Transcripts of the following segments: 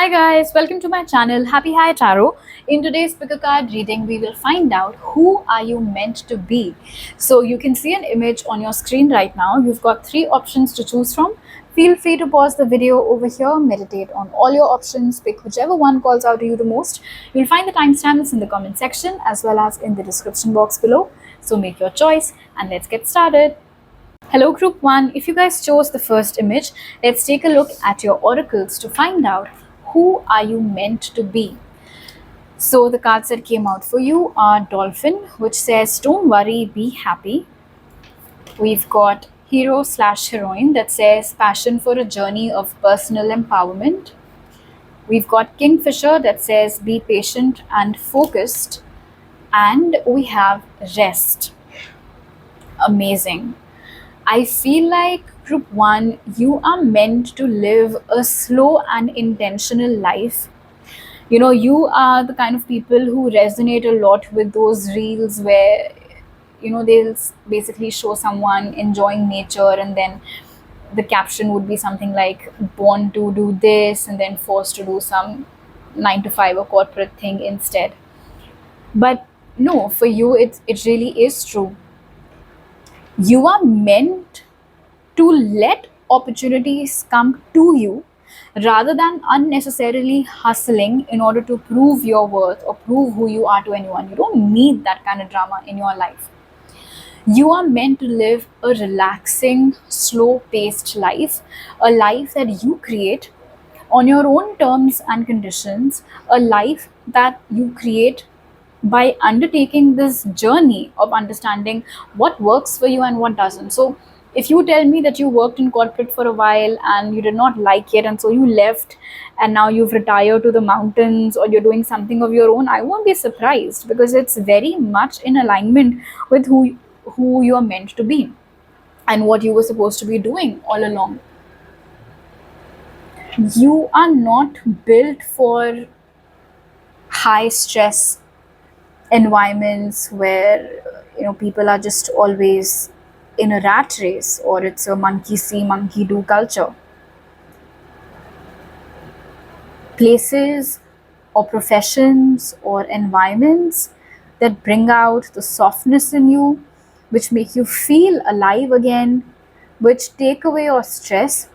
Hi guys, welcome to my channel Happy High Tarot. In today's pick a card reading, we will find out who are you meant to be. So you can see an image on your screen right now. You've got three options to choose from. Feel free to pause the video over here, meditate on all your options, pick whichever one calls out to you the most. You'll find the timestamps in the comment section as well as in the description box below. So make your choice and let's get started. Hello group 1, if you guys chose the first image, let's take a look at your oracles to find out who are you meant to be. So the cards that came out for you are Dolphin, which says don't worry, be happy. We've got Hero slash Heroine that says passion for a journey of personal empowerment. We've got Kingfisher that says be patient and focused. And we have Rest. Amazing. I feel like group 1, you are meant to live a slow and intentional life. You know, you are the kind of people who resonate a lot with those reels where, they'll basically show someone enjoying nature and then the caption would be something like born to do this and then forced to do some 9 to 5 or corporate thing instead. But no, for you, it really is true. You are meant to let opportunities come to you rather than unnecessarily hustling in order to prove your worth or prove who you are to anyone. You don't need that kind of drama in your life. You are meant to live a relaxing, slow paced life, a life that you create on your own terms and conditions, a life that you create by undertaking this journey of understanding what works for you and what doesn't. So if you tell me that you worked in corporate for a while and you did not like it and so you left and now you've retired to the mountains or you're doing something of your own, I won't be surprised because it's very much in alignment with who you are meant to be and what you were supposed to be doing all along. You are not built for high stress environments where people are just always in a rat race or it's a monkey see monkey do culture. Places or professions or environments that bring out the softness in you, which make you feel alive again, which take away your stress,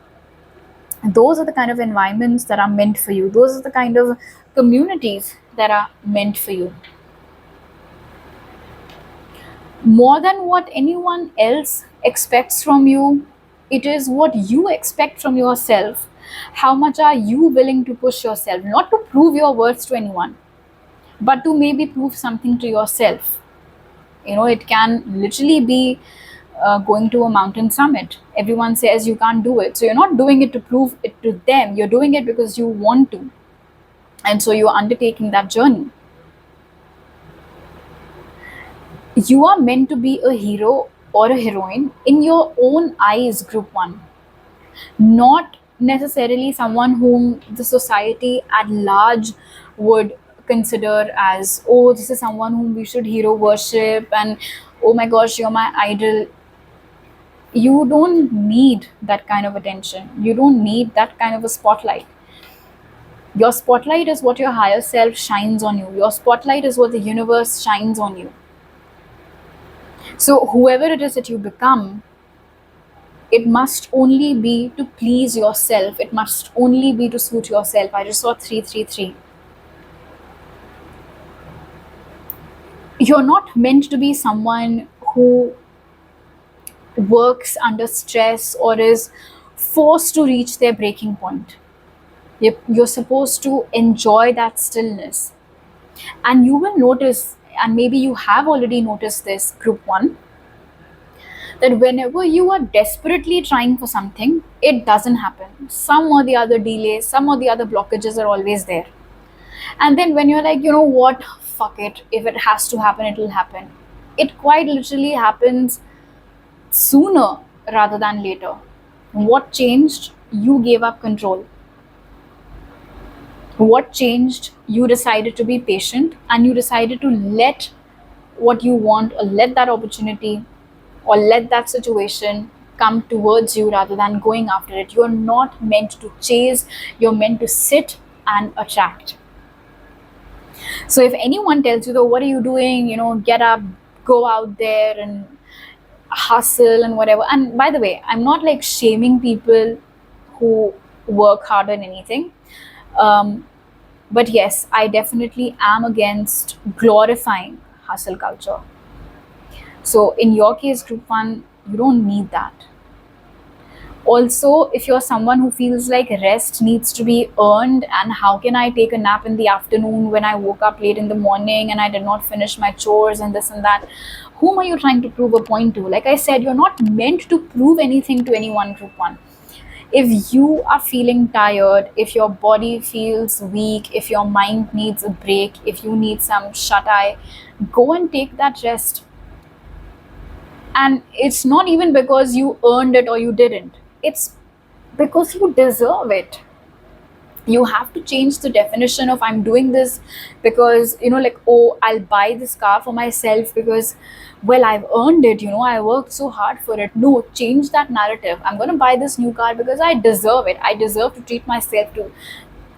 those are the kind of environments that are meant for you. Those are the kind of communities that are meant for you. More than what anyone else expects from you, it is what you expect from yourself. How much are you willing to push yourself? Not to prove your worth to anyone, but to maybe prove something to yourself. It can literally be going to a mountain summit. Everyone says you can't do it. So you're not doing it to prove it to them. You're doing it because you want to. And so you're undertaking that journey. You are meant to be a hero or a heroine in your own eyes, group 1. Not necessarily someone whom the society at large would consider as, oh, this is someone whom we should hero worship and oh my gosh, you're my idol. You don't need that kind of attention. You don't need that kind of a spotlight. Your spotlight is what your higher self shines on you. Your spotlight is what the universe shines on you. So whoever it is that you become, it must only be to please yourself. It must only be to suit yourself. I just saw 333. You're not meant to be someone who works under stress or is forced to reach their breaking point. You're supposed to enjoy that stillness. And you will notice, and maybe you have already noticed this, group 1, that whenever you are desperately trying for something, it doesn't happen. Some or the other delays, some or the other blockages are always there. And then when you're like, you know what, fuck it, if it has to happen, it will happen. It quite literally happens sooner rather than later. What changed? You gave up control. What changed? You decided to be patient and you decided to let what you want or let that opportunity or let that situation come towards you rather than going after it. You're not meant to chase, you're meant to sit and attract. So if anyone tells you, though, what are you doing? Get up, go out there and hustle and whatever. And by the way, I'm not like shaming people who work hard on anything. Um, but yes, I definitely am against glorifying hustle culture. So in your case, group one, you don't need that. Also, if you're someone who feels like rest needs to be earned, and how can I take a nap in the afternoon when I woke up late in the morning and I did not finish my chores and this and that, whom are you trying to prove a point to? Like I said, you're not meant to prove anything to anyone, group one. If you are feeling tired, if your body feels weak, if your mind needs a break, if you need some shut eye, go and take that rest. And it's not even because you earned it or you didn't, it's because you deserve it. You have to change the definition of I'm doing this because, like, oh, I'll buy this car for myself because, well, I've earned it, I worked so hard for it. No, change that narrative. I'm going to buy this new car because I deserve it. I deserve to treat myself to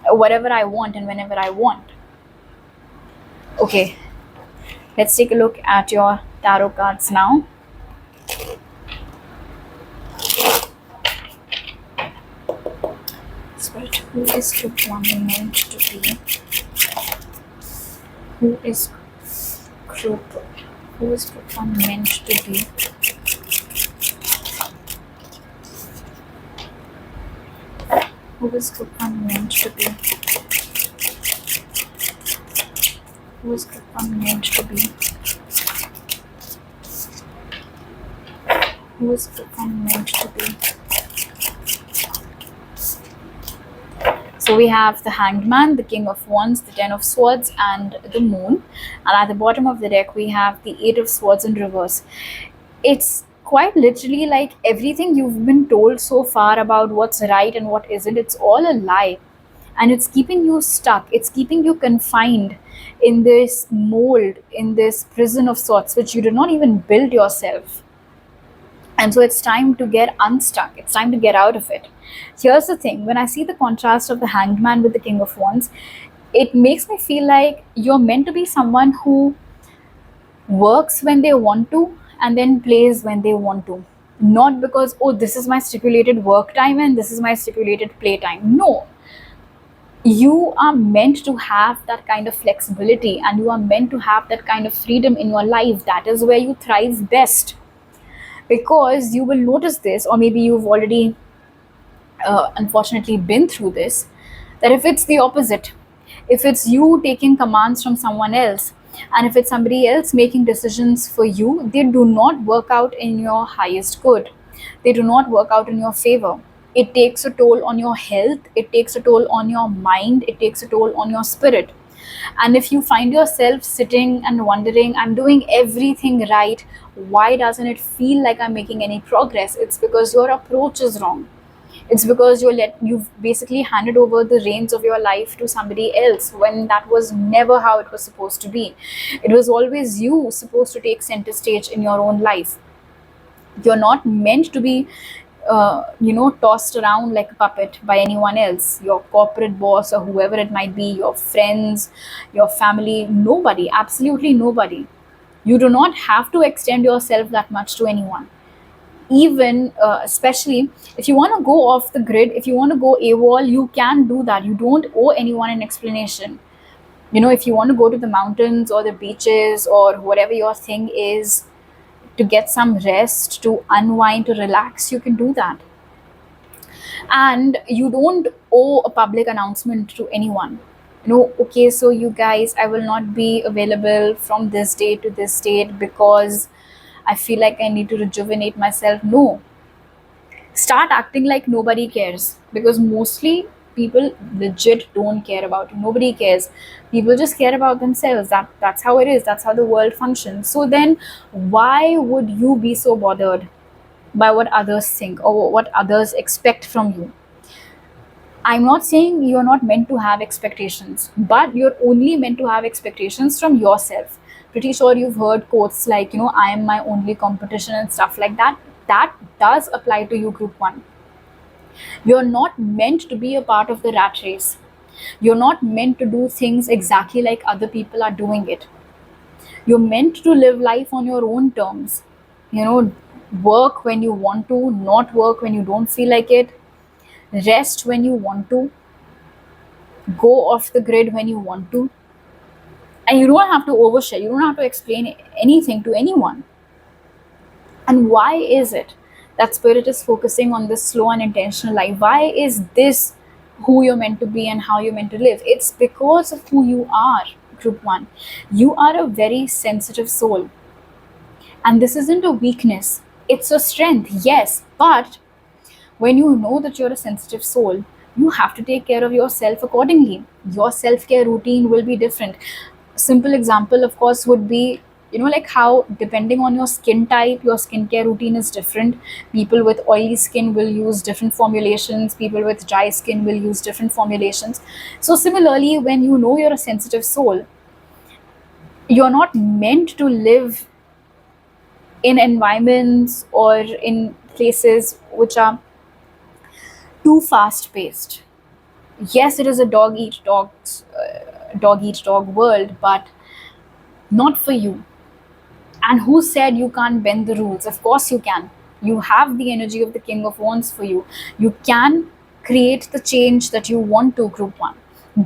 whatever I want and whenever I want. Okay, let's take a look at your tarot cards now. Spirit, who is group one meant to be? Who is group one meant to be? Who is group one meant to be? Who is group one meant to be? Who is group one meant to be? So we have the Hanged Man, the King of Wands, the Ten of Swords, and the Moon. And at the bottom of the deck, we have the Eight of Swords in reverse. It's quite literally like everything you've been told so far about what's right and what isn't, it's all a lie. And it's keeping you stuck. It's keeping you confined in this mold, in this prison of sorts, which you did not even build yourself. And so it's time to get unstuck. It's time to get out of it. Here's the thing, when I see the contrast of the Hanged Man with the King of Wands, it makes me feel like you're meant to be someone who works when they want to and then plays when they want to. Not because, oh, this is my stipulated work time and this is my stipulated play time. No. You are meant to have that kind of flexibility and you are meant to have that kind of freedom in your life. That is where you thrive best. Because you will notice this, or maybe you've already unfortunately been through this, that if it's the opposite, if it's you taking commands from someone else, and if it's somebody else making decisions for you, they do not work out in your highest good. They do not work out in your favor. It takes a toll on your health, it takes a toll on your mind, it takes a toll on your spirit. And if you find yourself sitting and wondering, I'm doing everything right, why doesn't it feel like I'm making any progress? It's because your approach is wrong. It's because you've basically handed over the reins of your life to somebody else when that was never how it was supposed to be. It was always you supposed to take center stage in your own life. You're not meant to be tossed around like a puppet by anyone else, your corporate boss or whoever it might be, your friends, your family, nobody, absolutely nobody. You do not have to extend yourself that much to anyone. Even especially if you want to go off the grid, if you want to go AWOL, you can do that. You don't owe anyone an explanation. If you want to go to the mountains or the beaches or whatever your thing is, to get some rest, to unwind, to relax, you can do that. And you don't owe a public announcement to anyone. Okay, so you guys, I will not be available from this date to this date because I feel like I need to rejuvenate myself. No. Start acting like nobody cares, because mostly people legit don't care about you. Nobody cares. People just care about themselves. That's how it is. That's how the world functions. So then why would you be so bothered by what others think or what others expect from you? I'm not saying you're not meant to have expectations, but you're only meant to have expectations from yourself. Pretty sure you've heard quotes like, I am my only competition and stuff like that. That does apply to you, group one. You're not meant to be a part of the rat race. You're not meant to do things exactly like other people are doing it. You're meant to live life on your own terms. You know, work when you want to, not work when you don't feel like it, rest when you want to, go off the grid when you want to. And you don't have to overshare, you don't have to explain anything to anyone. And why is it that Spirit is focusing on this slow and intentional life? Why is this who you're meant to be and how you're meant to live? It's because of who you are, Group 1. You are a very sensitive soul. And this isn't a weakness, it's a strength, yes. But when you know that you're a sensitive soul, you have to take care of yourself accordingly. Your self care routine will be different. Simple example, of course, would be, like how depending on your skin type, your skincare routine is different. People with oily skin will use different formulations, people with dry skin will use different formulations. So, similarly, when you know you're a sensitive soul, you're not meant to live in environments or in places which are too fast paced. Yes, it is a dog eat dog world, but not for you. And who said you can't bend the rules? Of course you can. You have the energy of the King of Wands for you. You can create the change that you want to, Group 1.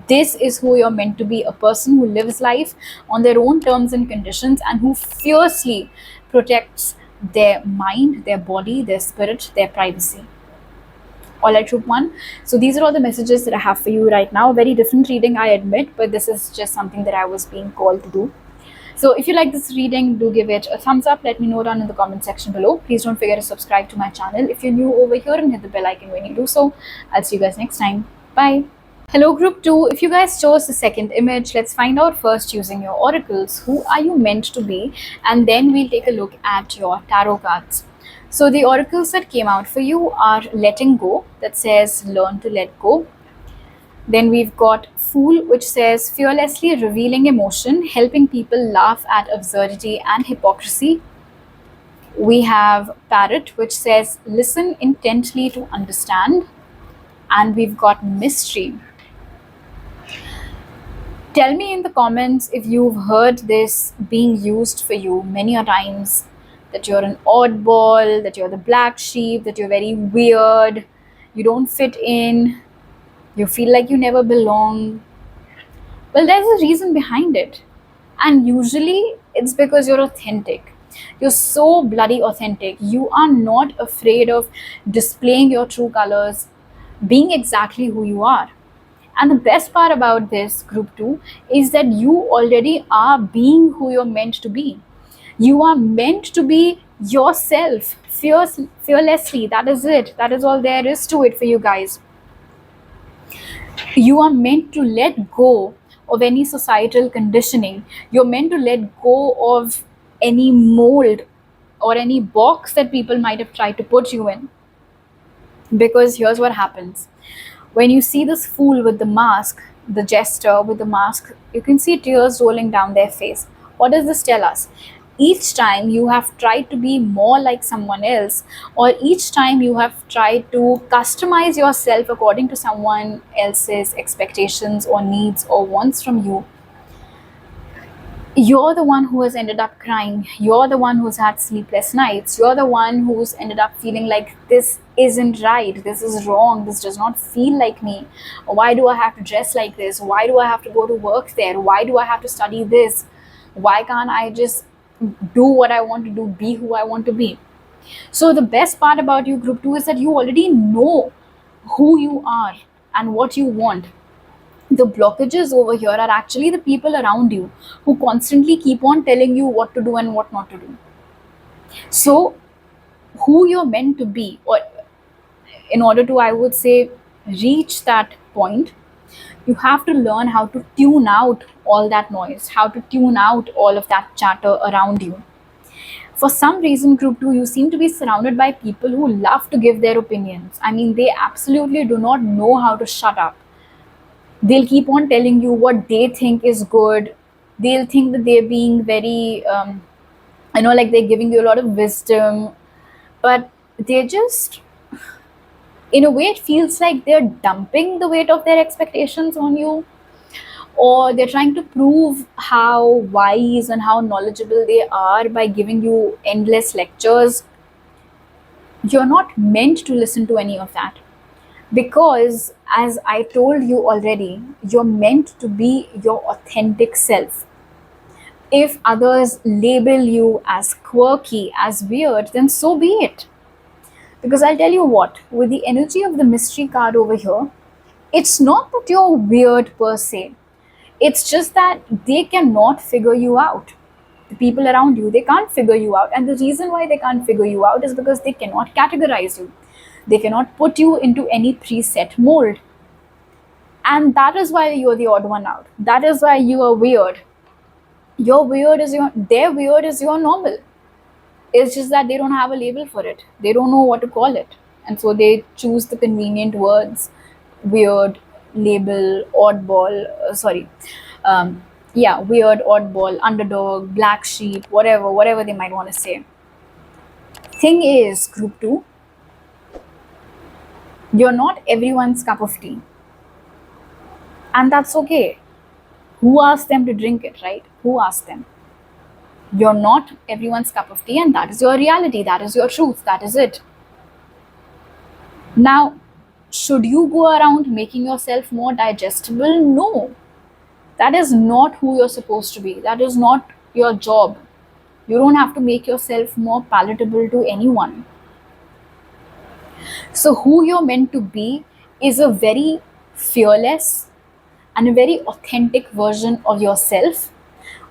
This is who you're meant to be, a person who lives life on their own terms and conditions and who fiercely protects their mind, their body, their spirit, their privacy. All right, Group 1. So these are all the messages that I have for you right now. Very different reading, I admit, but this is just something that I was being called to do. So if you like this reading, do give it a thumbs up. Let me know down in the comment section below. Please don't forget to subscribe to my channel if you're new over here, and hit the bell icon when you do so. I'll see you guys next time. Bye. Hello, Group 2. If you guys chose the second image, let's find out first using your oracles. Who are you meant to be? And then we'll take a look at your tarot cards. So the oracles that came out for you are letting go, that says learn to let go. Then we've got Fool, which says fearlessly revealing emotion, helping people laugh at absurdity and hypocrisy. We have Parrot, which says listen intently to understand. And we've got Mystery. Tell me in the comments if you've heard this being used for you many a times, that you're an oddball, that you're the black sheep, that you're very weird, you don't fit in, you feel like you never belong. Well, there's a reason behind it. And usually it's because you're authentic. You're so bloody authentic. You are not afraid of displaying your true colors, being exactly who you are. And the best part about this, Group 2, is that you already are being who you're meant to be. You are meant to be yourself, fearlessly. That is it. That is all there is to it for you guys. You are meant to let go of any societal conditioning. You're meant to let go of any mold or any box that people might have tried to put you in. Because here's what happens. When you see this fool with the mask, the jester with the mask, you can see tears rolling down their face. What does this tell us? Each time you have tried to be more like someone else, or each time you have tried to customize yourself according to someone else's expectations or needs or wants from you, you're the one who has ended up crying. You're the one who's had sleepless nights. You're the one who's ended up feeling like this isn't right, this is wrong, this does not feel like me. Why do I have to dress like this? Why do I have to go to work there? Why do I have to study this? Why can't I just do what I want to do, be who I want to be? So the best part about you, Group 2, is that you already know who you are and what you want. The blockages over here are actually the people around you who constantly keep on telling you what to do and what not to do. So who you're meant to be, or in order to, I would say, reach that point, you have to learn how to tune out all that noise, how to tune out all of that chatter around you. For some reason, Group 2, you seem to be surrounded by people who love to give their opinions. I mean, they absolutely do not know how to shut up. They'll keep on telling you what they think is good. They'll think that they're being very, like they're giving you a lot of wisdom, but they're just In a way, it feels like they're dumping the weight of their expectations on you, or they're trying to prove how wise and how knowledgeable they are by giving you endless lectures. You're not meant to listen to any of that, because, as I told you already, you're meant to be your authentic self. If others label you as quirky, as weird, then so be it. Because I'll tell you what, with the energy of the mystery card over here, it's not that you're weird per se. It's just that they cannot figure you out. The people around you, they can't figure you out. And the reason why they can't figure you out is because they cannot categorize you. They cannot put you into any preset mold. And that is why you're the odd one out. That is why you are weird. Your weird is their weird is your normal. It's just that they don't have a label for it. They don't know what to call it. And so they choose the convenient words: weird, label, oddball, um, yeah, weird, oddball, underdog, black sheep, whatever they might want to say. Thing is, group 2, you're not everyone's cup of tea. And that's okay. Who asked them to drink it, right? Who asked them? You're not everyone's cup of tea, and that is your reality, that is your truth, that is it. Now, should you go around making yourself more digestible? No. That is not who you're supposed to be. That is not your job. You don't have to make yourself more palatable to anyone. So, who you're meant to be is a very fearless and a very authentic version of yourself,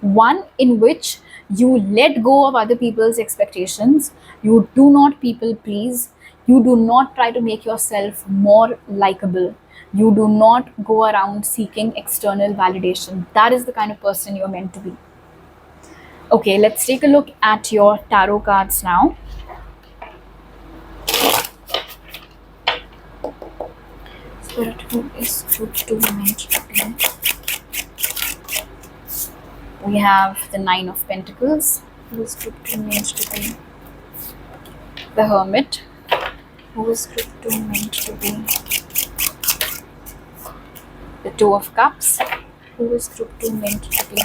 one in which you let go of other people's expectations, you do not people please, you do not try to make yourself more likable, you do not go around seeking external validation. That is the kind of person you're meant to be. Okay, let's take a look at your tarot cards now. Spirit, who is group 2 meant to be? We have the Nine of Pentacles, who is group 2 meant to be. The Hermit, who is group 2 meant to be. The Two of Cups, who is group 2 meant to be.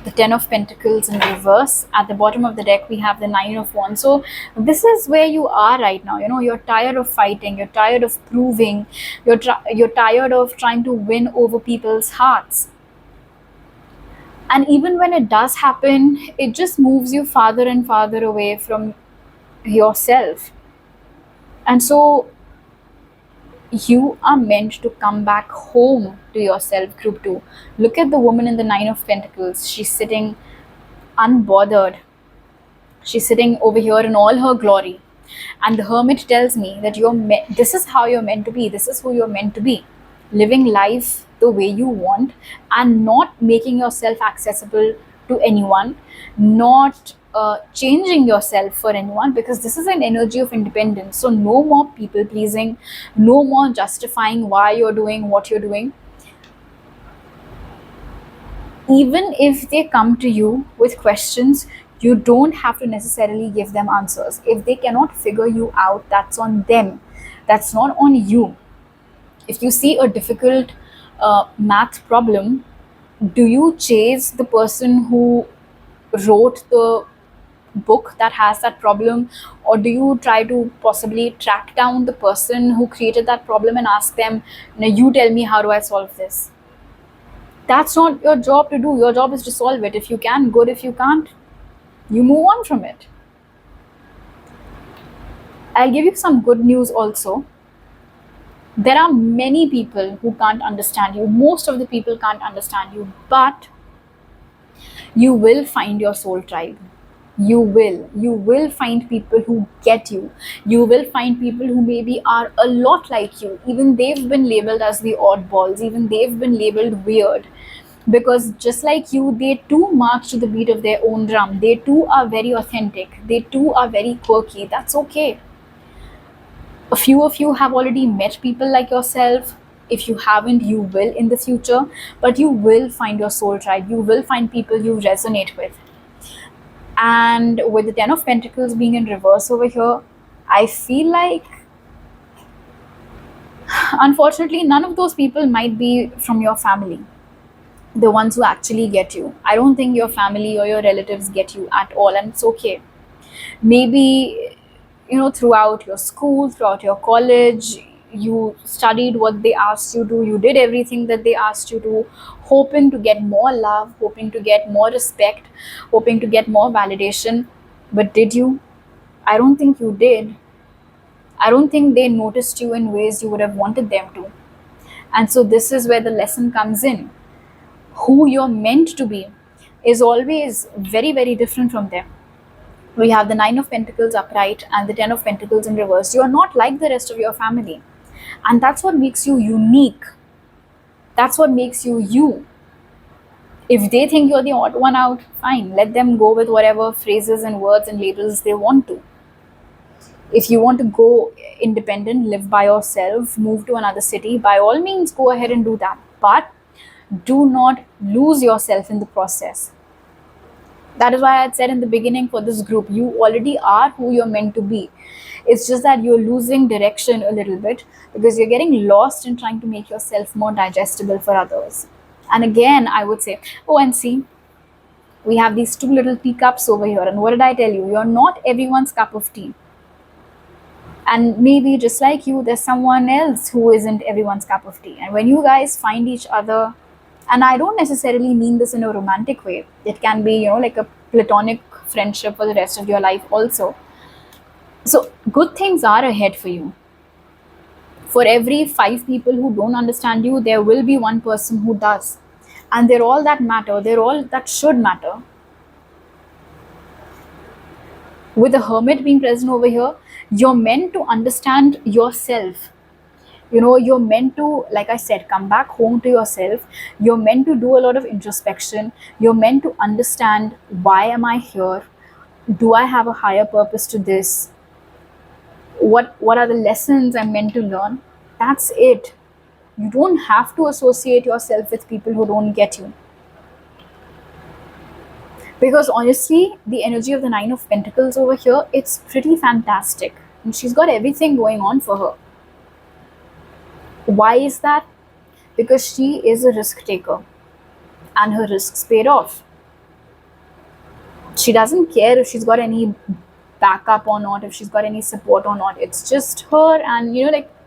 The Ten of Pentacles in reverse. At the bottom of the deck, we have the Nine of Wands. So this is where you are right now. You know, you're tired of fighting. You're tired of proving. You're tired of trying to win over people's hearts. And even when it does happen, it just moves you farther and farther away from yourself. And so you are meant to come back home to yourself, group 2. Look at the woman in the Nine of Pentacles. She's sitting unbothered. She's sitting over here in all her glory. And the Hermit tells me that this is how you're meant to be. This is who you're meant to be. Living life the way you want and not making yourself accessible to anyone, not changing yourself for anyone, because this is an energy of independence. So no more people pleasing, no more justifying why you're doing what you're doing. Even if they come to you with questions, you don't have to necessarily give them answers. If they cannot figure you out, that's on them. That's not on you. If you see a difficult math problem, do you chase the person who wrote the book that has that problem, or do you try to possibly track down the person who created that problem and ask them, now you tell me, how do I solve this? That's not your job to do. Your job is to solve it. If you can, good. If you can't, you move on from it. I'll give you some good news also. There are many people who can't understand you. Most of the people can't understand you, but you will find your soul tribe. You will find people who get you. You will find people who maybe are a lot like you. Even they've been labeled as the oddballs. Even they've been labeled weird, because just like you, they too march to the beat of their own drum. They too are very authentic. They too are very quirky. That's okay. A few of you have already met people like yourself. If you haven't, you will in the future. But you will find your soul tribe. You will find people you resonate with. And with the Ten of Pentacles being in reverse over here, I feel like, unfortunately, none of those people might be from your family, the ones who actually get you. I don't think your family or your relatives get you at all, and it's okay. Maybe, throughout your school, throughout your college, you studied what they asked you to, you did everything that they asked you to, hoping to get more love, hoping to get more respect, hoping to get more validation. But did you? I don't think you did. I don't think they noticed you in ways you would have wanted them to. And so this is where the lesson comes in. Who you're meant to be is always very, very different from them. We have the Nine of Pentacles upright and the Ten of Pentacles in reverse. You are not like the rest of your family. And that's what makes you unique. That's what makes you you. If they think you're the odd one out, fine. Let them go with whatever phrases and words and labels they want to. If you want to go independent, live by yourself, move to another city, by all means, go ahead and do that. But do not lose yourself in the process. That is why I had said in the beginning, for this group, you already are who you're meant to be. It's just that you're losing direction a little bit because you're getting lost in trying to make yourself more digestible for others. And again, I would say, oh, and see, we have these two little teacups over here. And what did I tell you? You're not everyone's cup of tea. And maybe just like you, there's someone else who isn't everyone's cup of tea. And when you guys find each other, and I don't necessarily mean this in a romantic way, it can be, like a platonic friendship for the rest of your life also. So good things are ahead for you. For every 5 people who don't understand you, there will be one person who does. And they're all that matter, they're all that should matter. With the Hermit being present over here, you're meant to understand yourself. You're meant to, like I said, come back home to yourself. You're meant to do a lot of introspection. You're meant to understand, why am I here? Do I have a higher purpose to this? What are the lessons I'm meant to learn? That's it. You don't have to associate yourself with people who don't get you. Because honestly, the energy of the Nine of Pentacles over here, it's pretty fantastic. And she's got everything going on for her. Why is that? Because she is a risk taker and her risks paid off. She doesn't care if she's got any backup or not, if she's got any support or not. It's just her, and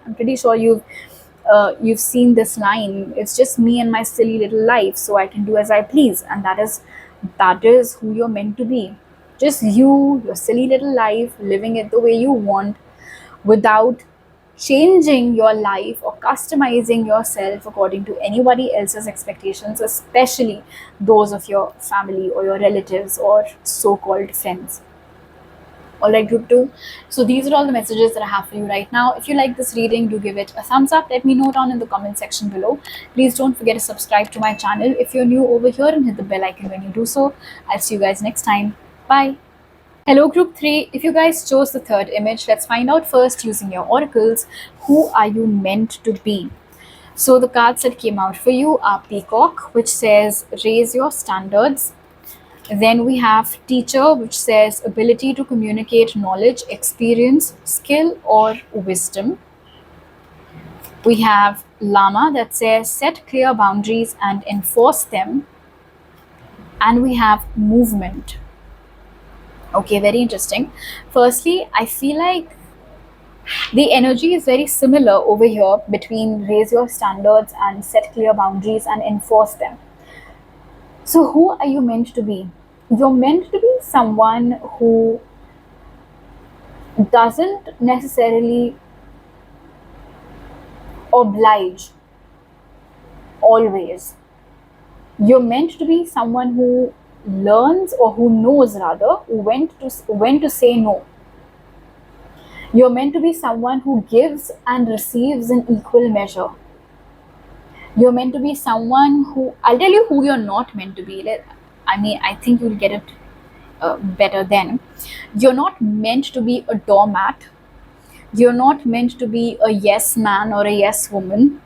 I'm pretty sure you've seen this line. It's just me and my silly little life, so I can do as I please. And that is who you're meant to be. Just you, your silly little life, living it the way you want, without changing your life or customizing yourself according to anybody else's expectations, especially those of your family or your relatives or so-called friends. All right, group 2. So these are all the messages that I have for you right now. If you like this reading, do give it a thumbs up. Let me know down in the comment section below. Please don't forget to subscribe to my channel if you're new over here, and hit the bell icon when you do so. I'll see you guys next time. Bye. Hello group 3, if you guys chose the third image, let's find out first using your oracles, who are you meant to be? So the cards that came out for you are Peacock, which says raise your standards. Then we have Teacher, which says ability to communicate knowledge, experience, skill or wisdom. We have Llama that says set clear boundaries and enforce them. And we have Movement. Okay, very interesting. Firstly, I feel like the energy is very similar over here between raise your standards and set clear boundaries and enforce them. So who are you meant to be? You're meant to be someone who doesn't necessarily oblige always. You're meant to be someone who learns, or who knows rather, when to say no. You're meant to be someone who gives and receives in equal measure. You're meant to be someone who, I'll tell you who you're not meant to be. I think you'll get it better then. You're not meant to be a doormat. You're not meant to be a yes man or a yes woman.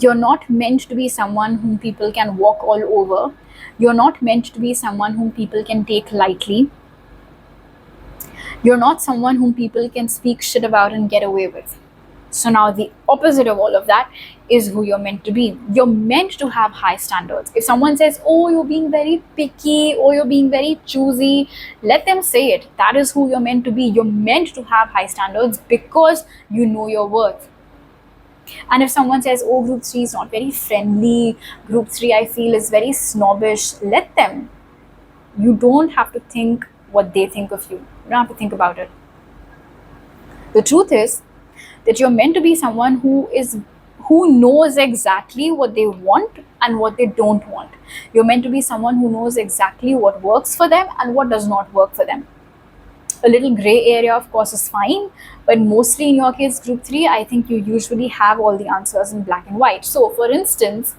You're not meant to be someone whom people can walk all over. You're not meant to be someone whom people can take lightly. You're not someone whom people can speak shit about and get away with. So now the opposite of all of that is who you're meant to be. You're meant to have high standards. If someone says, oh, you're being very picky or you're being very choosy, let them say it. That is who you're meant to be. You're meant to have high standards because you know your worth. And if someone says, oh, group 3 is not very friendly, group 3 I feel is very snobbish, let them. You don't have to think what they think of you. You don't have to think about it. The truth is that you're meant to be someone who knows exactly what they want and what they don't want. You're meant to be someone who knows exactly what works for them and what does not work for them. A little gray area, of course, is fine, but mostly in your case, group 3, I think you usually have all the answers in black and white. So, for instance,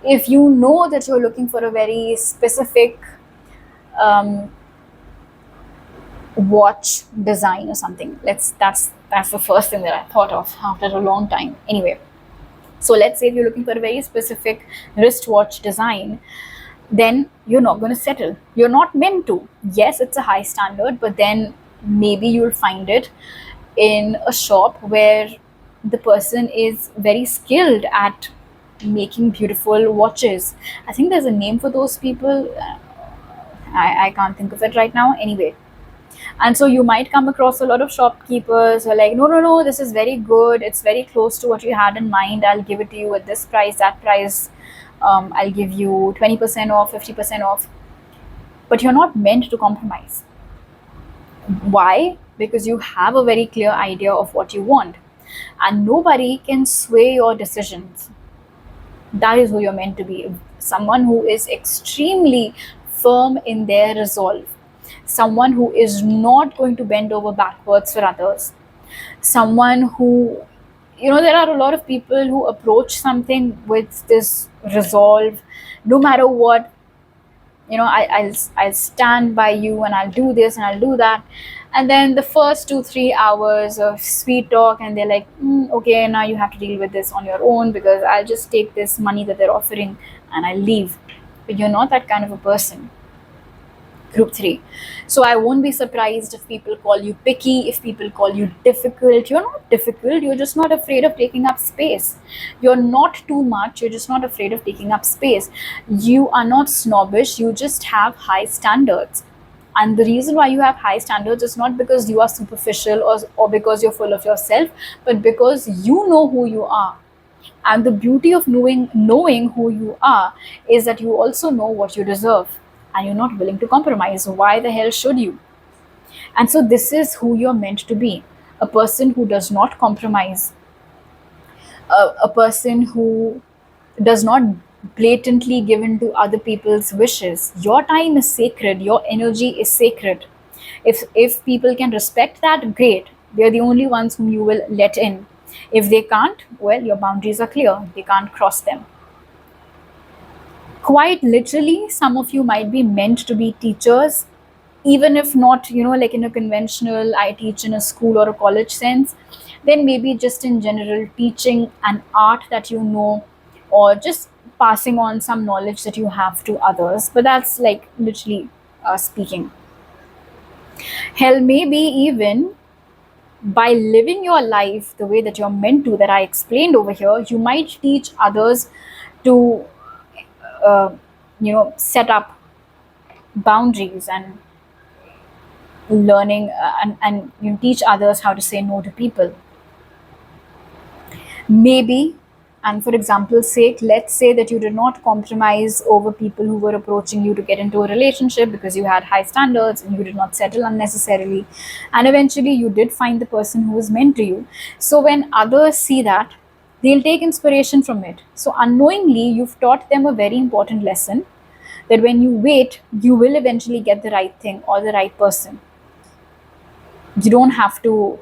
if you know that you're looking for a very specific watch design or something, that's the first thing that I thought of after a long time. Anyway, so let's say if you're looking for a very specific wristwatch design, then you're not going to settle. You're not meant to. Yes, it's a high standard, but then maybe you'll find it in a shop where the person is very skilled at making beautiful watches. I think there's a name for those people. I can't think of it right now. Anyway, and so you might come across a lot of shopkeepers who are like, no, no, no, this is very good. It's very close to what you had in mind. I'll give it to you at this price, that price. I'll give you 20% off, 50% off. But you're not meant to compromise. Why? Because you have a very clear idea of what you want. And nobody can sway your decisions. That is who you're meant to be. Someone who is extremely firm in their resolve. Someone who is not going to bend over backwards for others. Someone who, there are a lot of people who approach something with this resolve, no matter what. I'll stand by you and I'll do this and I'll do that. And then the first 2-3 hours of sweet talk, and they're like, okay, now you have to deal with this on your own because I'll just take this money that they're offering and I'll leave. But you're not that kind of a person. Group 3. So I won't be surprised if people call you picky, if people call you difficult. You're not difficult, you're just not afraid of taking up space. You're not too much, you're just not afraid of taking up space. You are not snobbish, you just have high standards. And the reason why you have high standards is not because you are superficial or because you're full of yourself, but because you know who you are. And the beauty of knowing who you are is that you also know what you deserve. And you're not willing to compromise. Why the hell should you? And so this is who you're meant to be. A person who does not compromise. A person who does not blatantly give in to other people's wishes. Your time is sacred. Your energy is sacred. If people can respect that, great. They're the only ones whom you will let in. If they can't, well, your boundaries are clear. They can't cross them. Quite literally, some of you might be meant to be teachers, even if not, like in a conventional, I teach in a school or a college sense, then maybe just in general, teaching an art that you know, or just passing on some knowledge that you have to others. But that's like literally speaking. Hell, maybe even by living your life the way that you're meant to, that I explained over here, you might teach others to set up boundaries and learning, and you teach others how to say no to people. Maybe, and for example's sake, let's say that you did not compromise over people who were approaching you to get into a relationship because you had high standards and you did not settle unnecessarily, and eventually you did find the person who was meant to you. So when others see that, they'll take inspiration from it. So unknowingly, you've taught them a very important lesson, that when you wait, you will eventually get the right thing or the right person. You don't have to,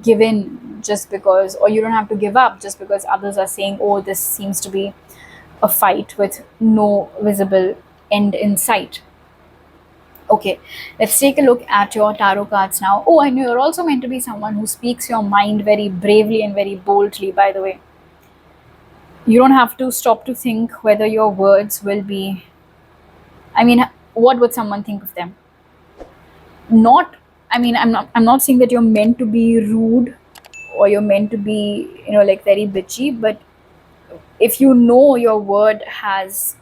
give in just because, or you don't have to give up just because others are saying, oh, this seems to be a fight with no visible end in sight. Okay, let's take a look at your tarot cards now. Oh, and you're also meant to be someone who speaks your mind very bravely and very boldly, by the way. You don't have to stop to think whether your words will be, what would someone think of them? Not I mean, I'm not saying that you're meant to be rude or you're meant to be, like very bitchy, but if you know your word has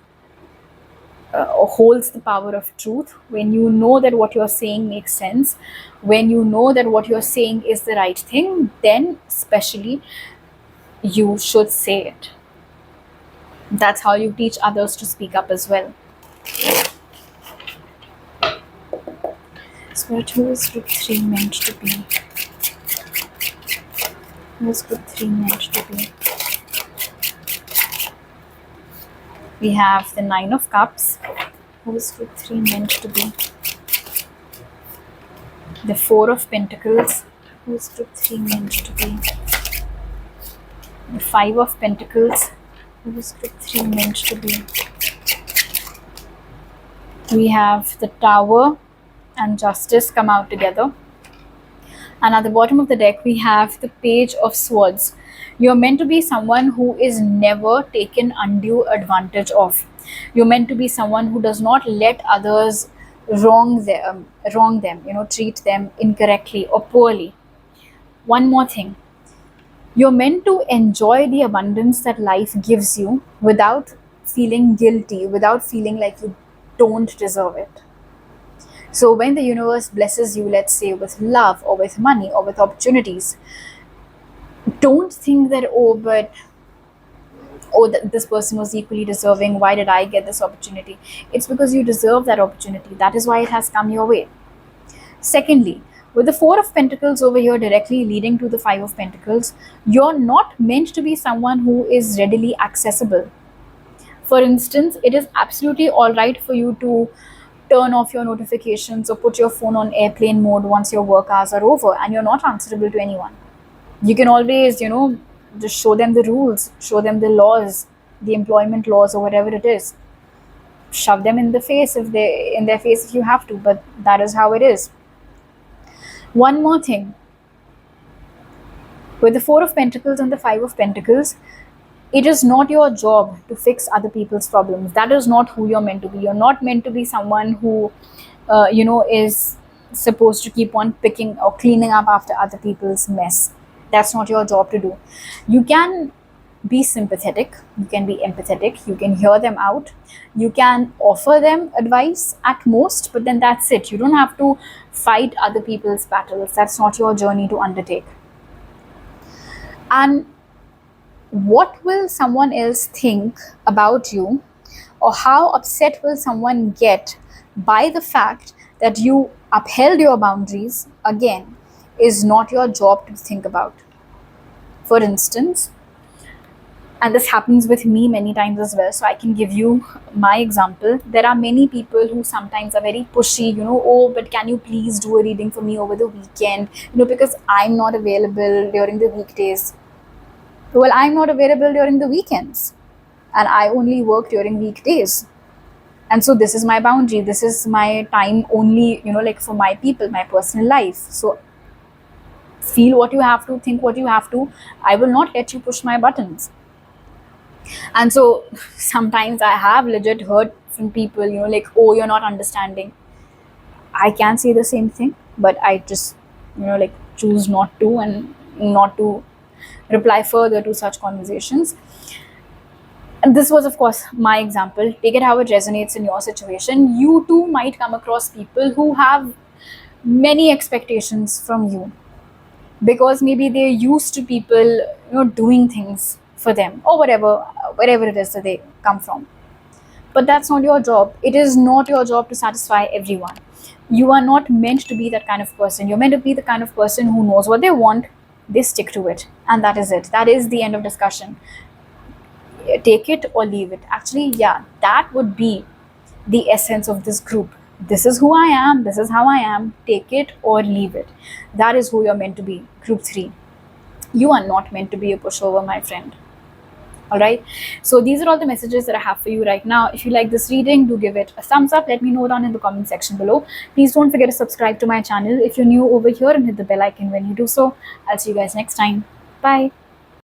or holds the power of truth, when you know that what you're saying makes sense, when you know that what you're saying is the right thing, then especially you should say it. That's how you teach others to speak up as well. Spirit, who is group 3 meant to be? Who is group 3 meant to be? We have the 9 of Cups. Who is group 3 meant to be? The 4 of Pentacles. Who is group 3 meant to be? The 5 of Pentacles. Who is group 3 meant to be? We have the Tower and Justice come out together. And at the bottom of the deck, we have the Page of Swords. You're meant to be someone who is never taken undue advantage of. You're meant to be someone who does not let others wrong them, treat them incorrectly or poorly. One more thing. You're meant to enjoy the abundance that life gives you without feeling guilty, without feeling like you don't deserve it. So when the universe blesses you, let's say with love or with money or with opportunities, don't think that, this person was equally deserving. Why did I get this opportunity? It's because you deserve that opportunity. That is why it has come your way. Secondly, with the 4 of Pentacles over here directly leading to the 5 of Pentacles, you're not meant to be someone who is readily accessible. For instance, it is absolutely all right for you to turn off your notifications or put your phone on airplane mode once your work hours are over and you're not answerable to anyone. You can always, just show them the rules, show them the laws, the employment laws or whatever it is. Shove them in their face if you have to, but that is how it is. One more thing. With the 4 of Pentacles and the 5 of Pentacles, it is not your job to fix other people's problems. That is not who you're meant to be. You're not meant to be someone who, is supposed to keep on picking or cleaning up after other people's mess. That's not your job to do. You can be sympathetic, you can be empathetic, you can hear them out, you can offer them advice at most, but then that's it. You don't have to fight other people's battles. That's not your journey to undertake. And what will someone else think about you, or how upset will someone get by the fact that you upheld your boundaries, again, is not your job to think about. For instance, and this happens with me many times as well, so I can give you my example. There are many people who sometimes are very pushy, but can you please do a reading for me over the weekend, because I'm not available during the weekdays. Well, I'm not available during the weekends and I only work during weekdays. And so this is my boundary. This is my time only, for my people, my personal life. So feel what you have to, think what you have to. I will not let you push my buttons. And so sometimes I have legit heard from people, oh, you're not understanding. I can say the same thing, but I just, choose not to, and not to reply further to such conversations. And this was, of course, my example. Take it how it resonates in your situation. You too might come across people who have many expectations from you because maybe they're used to people, doing things for them or wherever it is that they come from. But that's not your job. It is not your job to satisfy everyone. You are not meant to be that kind of person. You're meant to be the kind of person who knows what they want, they stick to it, and that is it. That is the end of discussion. Take it or leave it. Actually, yeah, that would be the essence of this group. This is who I am, this is how I am. Take it or leave it. That is who you're meant to be. Group 3. You are not meant to be a pushover, my friend. All right, so these are all the messages that I have for you right now. If you like this reading, do give it a thumbs up. Let me know down in the comment section below. Please don't forget to subscribe to my channel if you're new over here, and hit the bell icon when you do so. I'll see you guys next time. Bye.